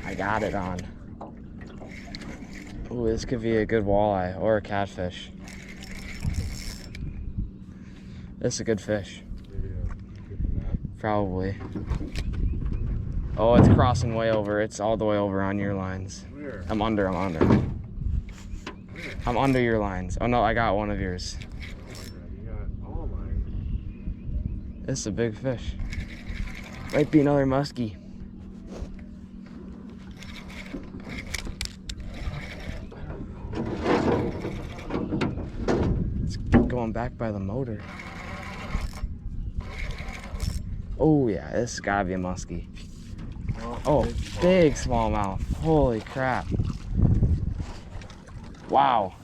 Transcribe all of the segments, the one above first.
I got it on. Ooh, this could be a good walleye or a catfish. This is a good fish. Probably. Oh, it's crossing way over. It's all the way over on your lines. Where? I'm under. I'm under your lines. Oh no, I got one of yours. You got all mine. This is a big fish. Might be another muskie. It's going back by the motor. Oh yeah, this has gotta be a muskie. Oh, big smallmouth. Holy crap. Wow.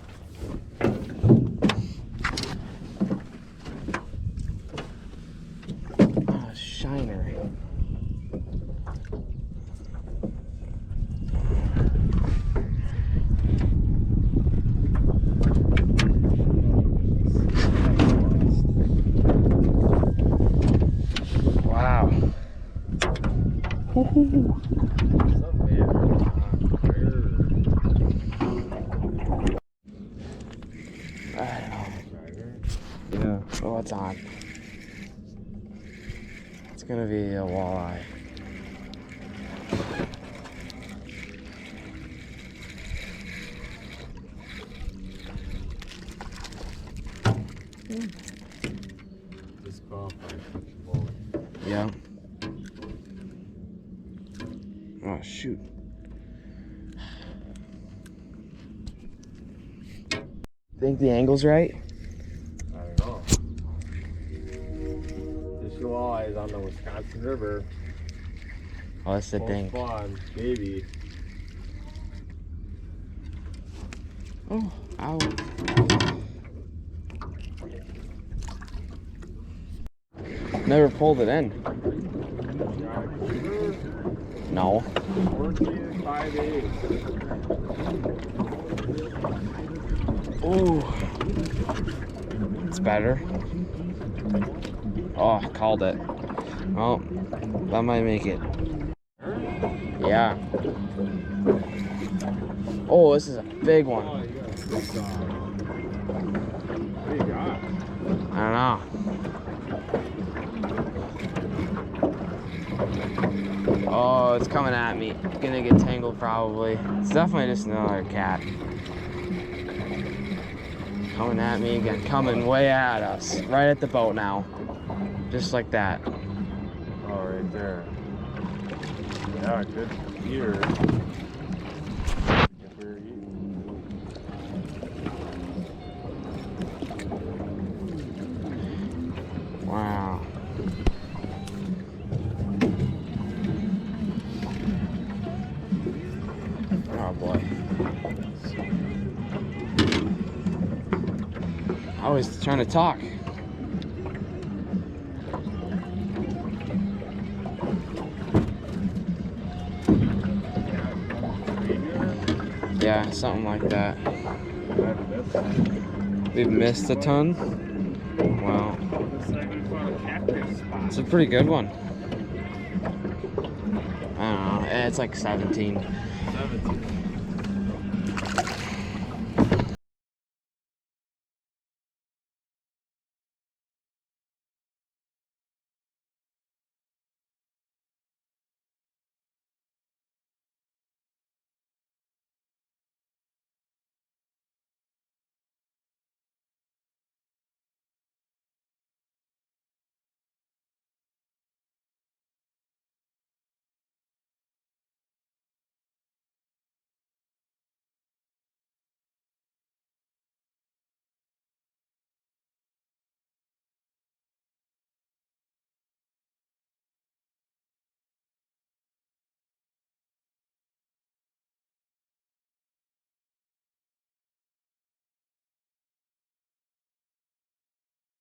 Oh, shiner. Wow. Woohoo. Yeah. Oh, it's on. It's gonna be a walleye. Yeah. Oh shoot. Think the angle's right? I don't know. This walleye is on the Wisconsin River. Oh, that's the dink. Spawn, baby. Oh, ow. Never pulled it in. No. 14.58. Ooh. It's better. Oh, called it. Well, that might make it. Yeah. Oh, this is a big one. Oh, you got a big dog. What do you got? I don't know. Oh, it's coming at me. Gonna get tangled probably. It's definitely just another cat. Coming at me again. Coming way at us. Right at the boat now. Just like that. Oh, right there. Yeah, good ear. Wow. Oh boy. I was trying to talk. Yeah, something like that. We've missed a ton. Wow. It's a pretty good one. I don't know. It's like 17. 17.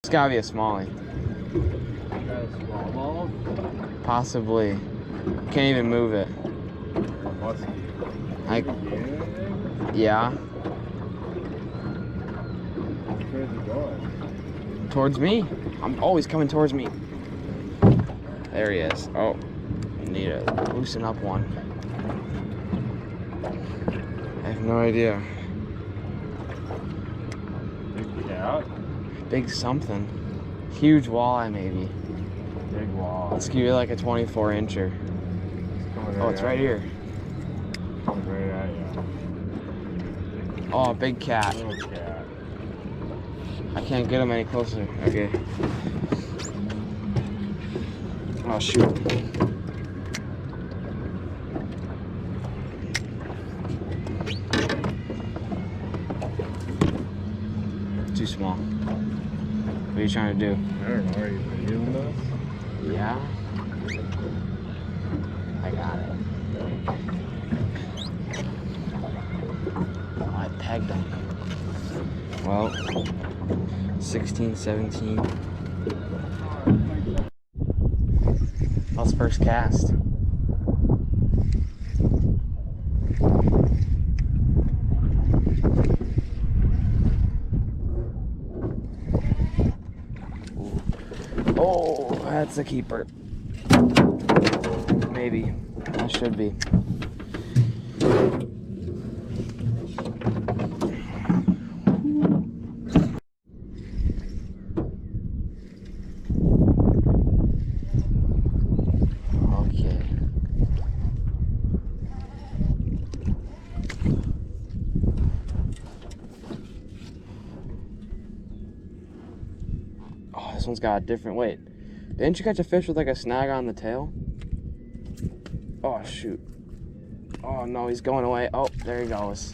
It's gotta be a smallie. Got a smallmouth? Possibly. Can't even move it. Or a muskie? Yeah. Where's it going? Towards me. I'm always coming towards me. There he is. Oh, need to loosen up one. I have no idea. Big cat? Big something. Huge walleye maybe. Big walleye. Let's give you like a 24 incher. Oh, it's right here. Coming right at you. Oh, big cat. Little cat. I can't get him any closer. Okay. Oh, shoot. Too small. What are you trying to do? I don't know. Are you videoing this? Yeah. I got it. Oh, I pegged him. Well, 16, 17. That's first cast. Oh, that's a keeper. Maybe. That should be. Okay. Oh, this one's got a different weight. Didn't you catch a fish with like a snag on the tail? Oh, shoot. Oh, no, he's going away. Oh, there he goes.